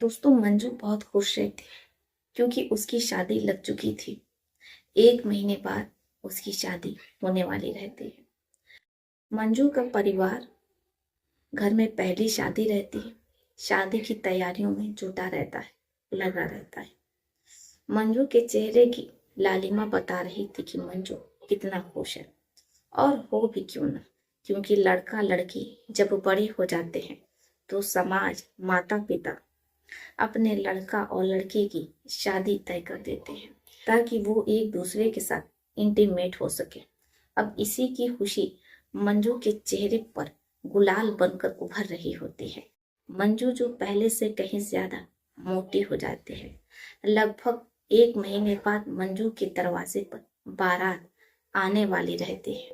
दोस्तों मंजू बहुत खुश रहती क्योंकि उसकी शादी लग चुकी थी। 1 महीने बाद उसकी शादी होने वाली रहती है। मंजू का परिवार घर में पहली शादी रहती है। शादी की तैयारियों में जुटा रहता है, लगा रहता है। मंजू के चेहरे की लालिमा बता रही थी कि मंजू कितना खुश है। और हो भी क्यों ना, क्योंकि लड़का लड़की जब बड़े हो जाते हैं तो समाज, माता पिता अपने लड़का और लड़की की शादी तय कर देते हैं ताकि वो एक दूसरे के साथ इंटीमेट हो सके। अब इसी की खुशी मंजू के चेहरे पर गुलाल बनकर उभर रही होती है। मंजू जो पहले से कहीं ज्यादा मोटी हो जाती है। लगभग 1 महीने बाद मंजू के दरवाजे पर बारात आने वाली रहती है।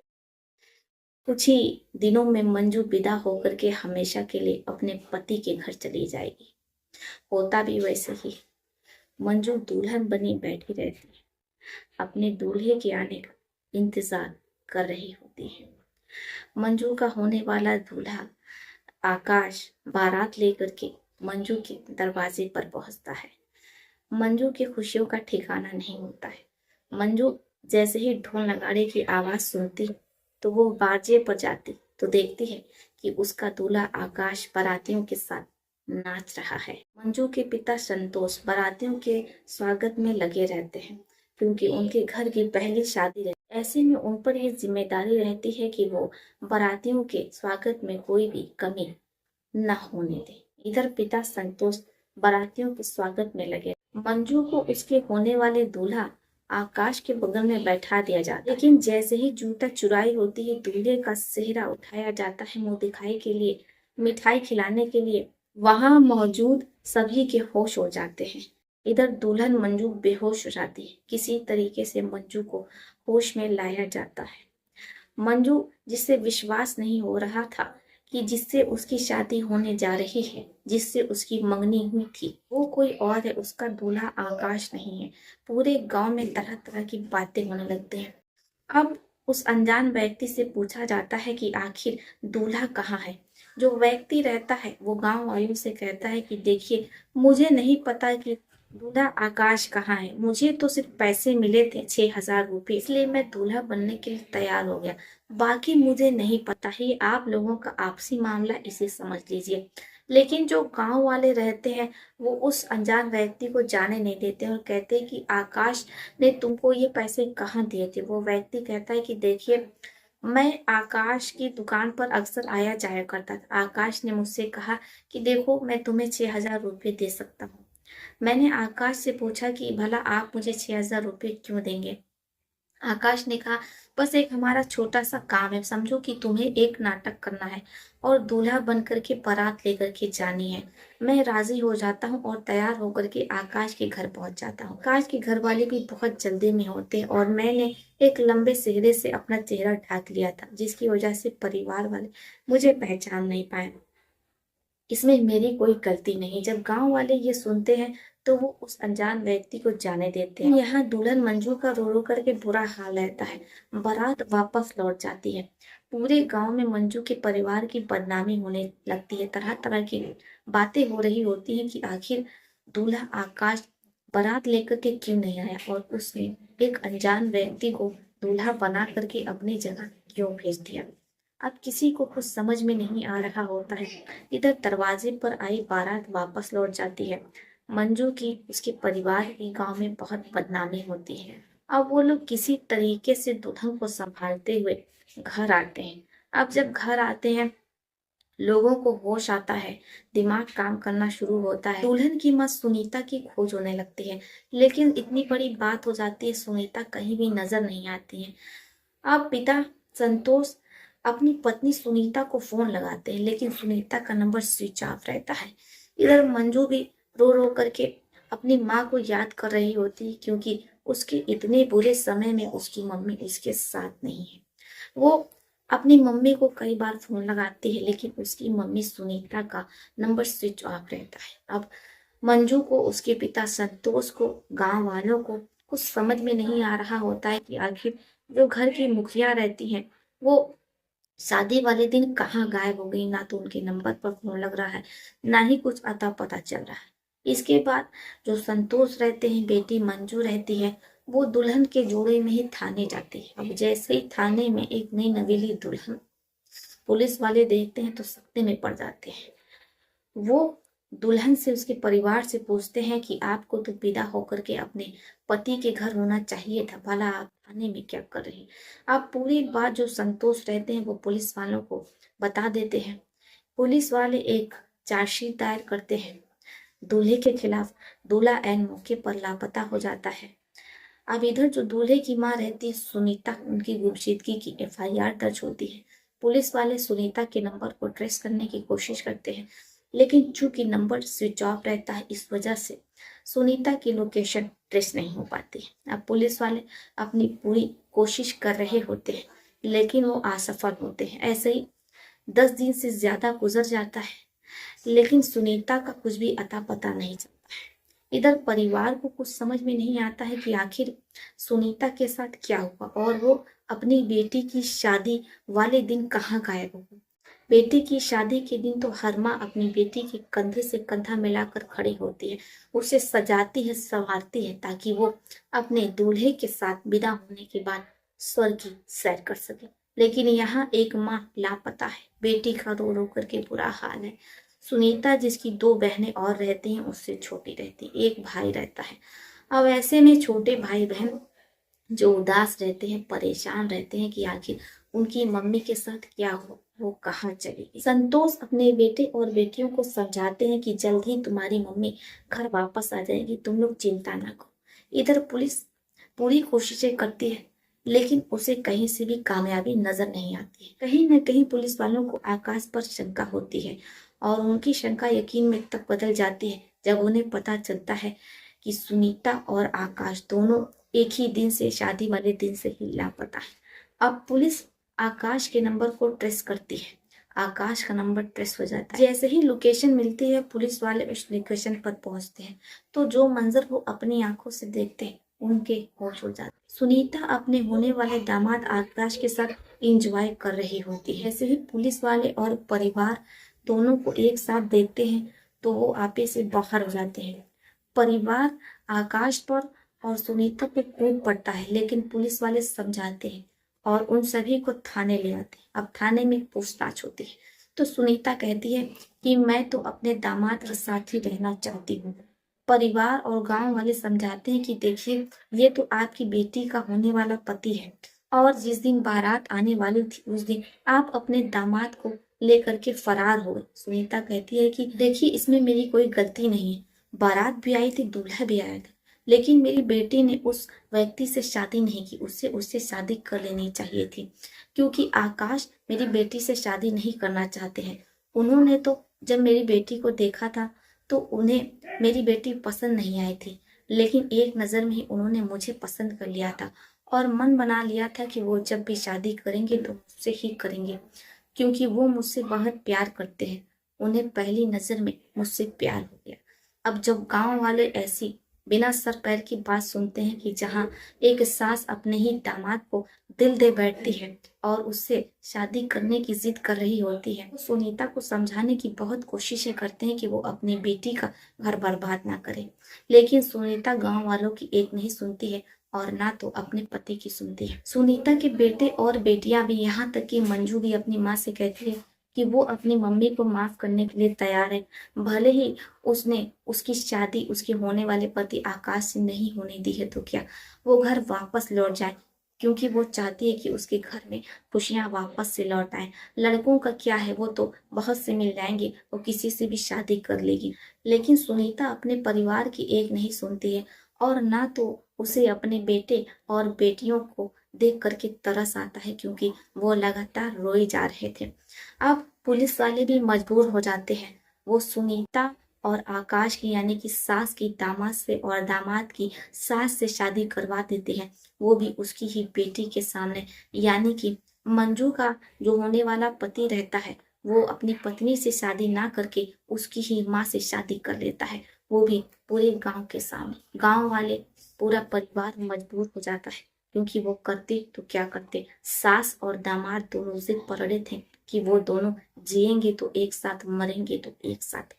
कुछ ही दिनों में मंजू विदा होकर के हमेशा के लिए अपने पति के घर चली जाएगी। होता भी वैसे ही। मंजू दुल्हन बनी बैठी रहती है, अपने दूल्हे के आने का इंतजार कर रही होती है। मंजू का होने वाला दूल्हा आकाश बारात लेकर के मंजू के दरवाजे पर पहुंचता है। मंजू की खुशियों का ठिकाना नहीं होता है। मंजू जैसे ही ढोल नगाड़े की आवाज सुनती है तो वो बाजे पर जाती तो देखती है कि उसका दूल्हा आकाश बारातियों के साथ नाच रहा है। मंजू के पिता संतोष बारातियों के स्वागत में लगे रहते हैं क्योंकि उनके घर की पहली शादी रहती। ऐसे में उन पर यह जिम्मेदारी रहती है कि वो बारातियों के स्वागत में कोई भी कमी न होने दे। इधर पिता संतोष बारातियों के स्वागत में लगे। मंजू को उसके होने वाले दूल्हा आकाश के बगल में बैठा दिया जाता, लेकिन जैसे ही जूता चुराई होती है दूल्हे का सेहरा उठाया जाता है मुंह दिखाई के लिए, मिठाई खिलाने के लिए। वहां मौजूद सभी के होश हो जाते हैं। इधर दुल्हन मंजू बेहोश हो जाती है। किसी तरीके से मंजू को होश में लाया जाता है। मंजू जिससे विश्वास नहीं हो रहा था कि जिससे उसकी शादी होने जा रही है, जिससे उसकी मंगनी हुई थी, वो कोई और है, उसका दूल्हा आकाश नहीं है। पूरे गांव में तरह तरह की बातें होने लगती हैं। अब उस अनजान व्यक्ति से पूछा जाता है कि आखिर दूल्हा कहाँ है। जो व्यक्ति रहता है वो गांव वालों से कहता है कि देखिए, मुझे नहीं पता कि दूल्हा आकाश कहाँ है। मुझे तो सिर्फ पैसे मिले थे 6,000 रुपये, इसलिए मैं दूल्हा बनने के लिए तैयार हो गया। बाकी मुझे नहीं पता है, ये आप लोगों का आपसी मामला, इसे समझ लीजिए। लेकिन जो गांव वाले रहते हैं वो उस अनजान व्यक्ति को जाने नहीं देते और कहते हैं कि आकाश ने तुमको ये पैसे कहाँ दिए थे। वो व्यक्ति कहता है कि देखिए, मैं आकाश की दुकान पर अक्सर आया जाया करता था। आकाश ने मुझसे कहा कि देखो, मैं तुम्हें 6,000 रुपये दे सकता हूँ। मैंने आकाश से पूछा कि भला आप मुझे 6,000 रुपये क्यों देंगे। आकाश ने कहा, बस एक हमारा छोटा सा काम है। समझो कि तुम्हें एक नाटक करना है और दूल्हा बन करके बारात लेकर के जानी है। मैं राजी हो जाता हूँ और तैयार होकर के आकाश के घर पहुंच जाता हूँ। आकाश के घर वाले भी बहुत जल्दी में होते हैं और मैंने एक लंबे सेहरे से अपना चेहरा ढक लिया था, जिसकी वजह से परिवार वाले मुझे पहचान नहीं पाए। इसमें मेरी कोई गलती नहीं। जब गांव वाले ये सुनते हैं तो वो उस अनजान व्यक्ति को जाने देते हैं। यहाँ दुल्हन मंजू का रो रो करके बुरा हाल रहता है। बारात वापस लौट जाती है। पूरे गांव में मंजू के परिवार की बदनामी होने लगती है। तरह तरह की बातें हो रही होती हैं कि आखिर दूल्हा आकाश बारात लेकर के क्यों नहीं आया और उसने एक अनजान व्यक्ति को दूल्हा बना करके अपनी जगह क्यों भेज दिया। अब किसी को कुछ समझ में नहीं आ रहा होता है। इधर दरवाजे पर आई बारात वापस लौट जाती है। मंजू की, उसके परिवार की गांव में बहुत बदनामी होती है। अब वो लोग किसी तरीके से दुल्हन को संभालते हुए घर आते हैं। अब जब घर आते हैं लोगों को होश आता है, दिमाग काम करना शुरू होता है। दुल्हन की माँ सुनीता की खोज होने लगती है, लेकिन इतनी बड़ी बात हो जाती है, सुनीता कहीं भी नजर नहीं आती है। अब पिता संतोष अपनी पत्नी सुनीता को फोन लगाते हैं, लेकिन सुनीता का नंबर स्विच ऑफ रहता है। इधर मंजू भी रो रो करके अपनी माँ को याद कर रही होती है, क्योंकि उसके इतने बुरे समय में उसकी मम्मी उसके साथ नहीं है। वो अपनी मम्मी को कई बार फोन लगाती है, लेकिन उसकी मम्मी सुनीता का नंबर स्विच ऑफ रहता है। अब मंजू को, उसके पिता संतोष को, गांव वालों को कुछ समझ में नहीं आ रहा होता है कि आखिर जो घर की मुखिया रहती हैं वो शादी वाले दिन कहाँ गायब हो गई। ना तो उनके नंबर पर फोन लग रहा है, ना ही कुछ अता पता चल रहा है। इसके बाद जो संतोष रहते हैं, बेटी मंजू रहती है, वो दुल्हन के जोड़े में ही थाने जाती है। अब जैसे ही थाने में एक नई नवेली दुल्हन पुलिस वाले देखते हैं तो सख्ते में पड़ जाते हैं। वो दुल्हन से, उसके परिवार से पूछते हैं कि आपको तो विदा होकर के अपने पति के घर होना चाहिए था, भला आप थाने में क्या कर रहे हैं। आप पूरी बात जो संतोष रहते हैं वो पुलिस वालों को बता देते हैं। पुलिस वाले एक चार्जशीट दायर करते हैं दूल्हे के खिलाफ। दूल्हा ऐन मौके पर लापता हो जाता है। अब इधर जो दूल्हे की माँ रहती है सुनीता, उनकी गुमशुदगी की एफआईआर दर्ज होती है। पुलिस वाले सुनीता के नंबर को ट्रेस करने की कोशिश करते हैं, लेकिन चूंकि नंबर स्विच ऑफ रहता है, इस वजह से सुनीता की लोकेशन ट्रेस नहीं हो पाती। अब पुलिस वाले अपनी पूरी कोशिश कर रहे होते हैं, लेकिन वो असफल होते हैं। ऐसे ही 10 दिन से ज्यादा गुजर जाता है, लेकिन सुनीता का कुछ भी अता पता नहीं चलता है। इधर परिवार को कुछ समझ में नहीं आता है कि आखिर सुनीता के साथ क्या हुआ और वो अपनी बेटी की शादी वाले दिन कहाँ गायब हो गई। बेटी की शादी के दिन तो हर माँ अपनी बेटी के कंधे से कंधा मिलाकर खड़ी होती है, उसे सजाती है, संवारती है, ताकि वो अपने दूल्हे के साथ विदा होने के बाद स्वर्ग की सैर कर सके। लेकिन यहाँ एक माँ लापता है, बेटी का रो रो करके बुरा हाल है। सुनीता, जिसकी 2 बहनें और रहती हैं, उससे छोटी रहती, एक भाई रहता है। अब ऐसे में छोटे भाई बहन जो उदास रहते हैं, परेशान रहते हैं कि आखिर उनकी मम्मी के साथ क्या हुआ, वो कहाँ चली गई। संतोष अपने बेटे और बेटियों को समझाते हैं कि जल्द ही तुम्हारी मम्मी घर वापस आ जाएगी, तुम लोग चिंता ना करो। इधर पुलिस पूरी कोशिशें करती है, लेकिन उसे कहीं से भी कामयाबी नजर नहीं आती है। कहीं न कहीं पुलिस वालों को आकाश पर शंका होती है, और उनकी शंका यकीन में तब बदल जाती है जब उन्हें पता चलता है कि सुनीता और आकाश दोनों एक ही दिन से, शादी वाले दिन से ही लापता है। अब पुलिस आकाश के नंबर को ट्रेस करती है। आकाश का नंबर ट्रेस हो जाता है। जैसे ही लोकेशन मिलती है, पुलिस वाले उस लोकेशन पर पहुंचते हैं, तो जो मंजर वो अपनी आंखों से देखते हैं, उनके होश उड़ जाते। सुनीता अपने होने वाले दामाद आकाश के साथ एंजॉय कर रही होती है। ऐसे ही पुलिस वाले और परिवार दोनों को एक साथ देखते हैं तो वो आपे से बाहर हो जाते हैं। परिवार आकाश पर और सुनीता पे कूद पड़ता है, लेकिन पुलिस वाले समझाते हैं और उन सभी को थाने ले आते हैं। अब थाने में पूछताछ होती है तो सुनीता कहती है कि मैं तो अपने दामाद के साथ ही रहना चाहती हूँ। परिवार और गांव वाले समझाते हैं कि देखिए, ये तो आपकी बेटी का होने वाला पति है, और जिस दिन बारात आने वाली थी उस दिन आप अपने दामाद को लेकर के फरार हो गए। सुनीता कहती है कि देखिए, इसमें मेरी कोई गलती नहीं है, बारात भी आई थी, दूल्हा भी आया था, लेकिन मेरी बेटी ने उस व्यक्ति से शादी नहीं की, उससे उससे शादी कर लेनी चाहिए थी, क्योंकि आकाश मेरी बेटी से शादी नहीं करना चाहते हैं। उन्होंने तो जब मेरी बेटी को देखा था तो उन्हें मेरी बेटी पसंद नहीं आई थी, लेकिन एक नज़र में ही उन्होंने मुझे पसंद कर लिया था और मन बना लिया था कि वो जब भी शादी करेंगे तो मुझसे ही करेंगे, क्योंकि वो मुझसे बहुत प्यार करते हैं। उन्हें पहली नज़र में मुझसे प्यार हो गया। अब जब गांव वाले ऐसी बिना सर पैर की बात सुनते हैं कि जहां एक सास अपने ही दामाद को दिल दे बैठती है और उससे शादी करने की जिद कर रही होती है, तो सुनीता को समझाने की बहुत कोशिशें करते हैं कि वो अपनी बेटी का घर बर्बाद ना करे, लेकिन सुनीता गांव वालों की एक नहीं सुनती है और ना तो अपने पति की सुनती है। सुनीता के बेटे और बेटियां भी, यहाँ तक कि मंजू भी अपनी माँ से कहती है कि वो अपनी मम्मी को माफ करने के लिए तैयार है, भले ही उसने उसकी शादी उसके होने वाले पति आकाश से नहीं होने दी है तो क्या, वो घर वापस लौट जाए, क्योंकि वो चाहती है कि उसके घर में खुशियां वापस से लौट आए। लड़कों का क्या है, वो तो बहुत से मिल जाएंगे, वो किसी से भी शादी कर लेगी, लेकिन सुनीता अपने परिवार की एक नहीं सुनती है, और ना तो उसे अपने बेटे और बेटियों को देख करके तरस आता है, क्योंकि वो लगातार रोए जा रहे थे। अब पुलिस वाले भी मजबूर हो जाते हैं, वो सुनीता और आकाश की, यानी कि सास की दामाद से और दामाद की सास से शादी करवा देते हैं, वो भी उसकी ही बेटी के सामने। यानी कि मंजू का जो होने वाला पति रहता है, वो अपनी पत्नी से शादी ना करके उसकी ही माँ से शादी कर लेता है, वो भी पूरे गांव के सामने। गांव वाले, पूरा परिवार मजबूर हो जाता है, क्योंकि वो करते तो क्या करते, सास और दामाद दोनों जिद पर अड़े थे कि वो दोनों जिएंगे तो एक साथ, मरेंगे तो एक साथ।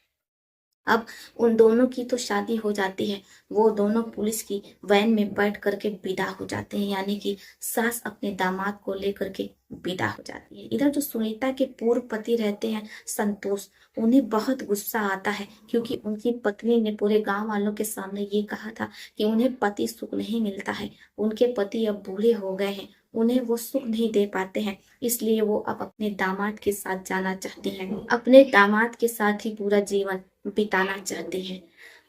अब उन दोनों की तो शादी हो जाती है, वो दोनों पुलिस की वैन में बैठ करके विदा हो जाते हैं, यानी कि सास अपने दामाद को लेकर के विदा हो जाती है। इधर जो सुनीता के पूर्व पति रहते हैं संतोष, उन्हें बहुत गुस्सा आता है क्योंकि उनकी पत्नी ने पूरे गांव वालों के सामने ये कहा था कि उन्हें पति सुख नहीं मिलता है, उनके पति अब बूढ़े हो गए हैं, उन्हें वो सुख नहीं दे पाते हैं, इसलिए वो अब अपने दामाद के साथ जाना चाहती हैं, अपने दामाद के साथ ही पूरा जीवन बिताना चाहती हैं।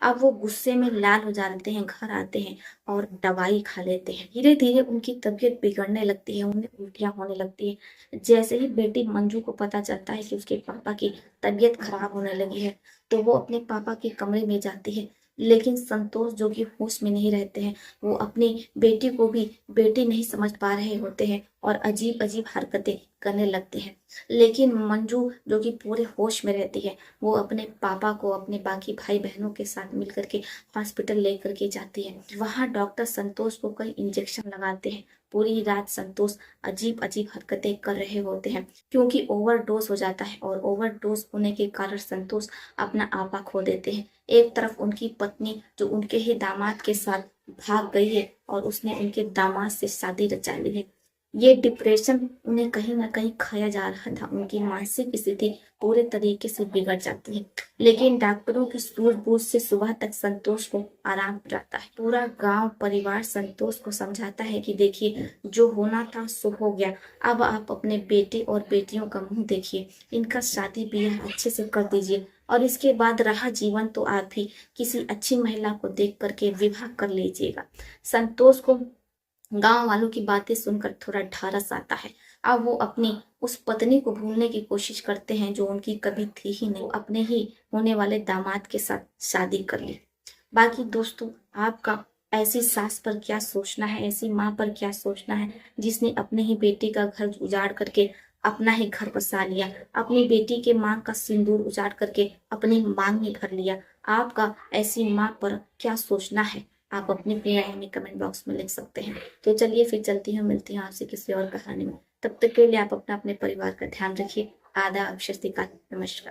अब वो गुस्से में लाल हो जाते हैं, घर आते हैं और दवाई खा लेते हैं। धीरे धीरे उनकी तबीयत बिगड़ने लगती है, उन्हें उल्टियां होने लगती है। जैसे ही बेटी मंजू को पता चलता है कि उसके पापा की तबीयत खराब होने लगी है, तो वो अपने पापा के कमरे में जाती है, लेकिन संतोष जो कि होश में नहीं रहते हैं, वो अपनी बेटी को भी बेटी नहीं समझ पा रहे होते हैं और अजीब अजीब हरकतें करने लगते हैं। लेकिन मंजू जो कि पूरे होश में रहती है, वो अपने पापा को अपने बाकी भाई बहनों के साथ मिलकर के हॉस्पिटल लेकर के जाती है। वहाँ डॉक्टर संतोष को कई इंजेक्शन लगाते हैं। पूरी रात संतोष अजीब अजीब हरकतें कर रहे होते हैं क्योंकि ओवरडोज हो जाता है और ओवरडोज होने के कारण संतोष अपना आपा खो देते हैं। एक तरफ उनकी पत्नी जो उनके ही दामाद के साथ भाग गई है और उसने उनके दामाद से शादी रचा ली है। ये डिप्रेशन उन्हें कहीं ना कहीं खाया जा रहा था, उनकी मानसिक स्थिति पूरे तरीके से बिगड़ जाती है। लेकिन डॉक्टरों की सूझबूझ से सुबह तक संतोष को आराम हो जाता है। पूरा गांव परिवार संतोष को समझाता है कि देखिए, जो होना था सो हो गया, अब आप अपने बेटे और बेटियों का मुंह देखिए, इनका शादी ब्याह अच्छे से कर दीजिए और इसके बाद रहा जीवन तो आप भी किसी अच्छी महिला को देख करके विवाह कर लीजिएगा। संतोष को गांव वालों की बातें सुनकर थोड़ा ढारस आता है। अब वो अपनी उस पत्नी को भूलने की कोशिश करते हैं जो उनकी कभी थी ही नहीं, अपने ही होने वाले दामाद के साथ शादी कर ली। बाकी दोस्तों, आपका ऐसी सास पर क्या सोचना है, ऐसी माँ पर क्या सोचना है जिसने अपने ही बेटे का घर उजाड़ करके अपना ही घर बसा लिया, अपनी बेटी के मांग का सिंदूर उजाड़ करके अपनी मांग में भर लिया। आपका ऐसी माँ पर क्या सोचना है, आप अपनी राय हमें कमेंट बॉक्स में लिख सकते हैं। तो चलिए फिर चलती हूँ, मिलती हूँ आपसे किसी और कहानी में। तब तक के लिए आप अपना अपने परिवार का ध्यान रखिए। आदाब, सत श्री अकाल, नमस्कार।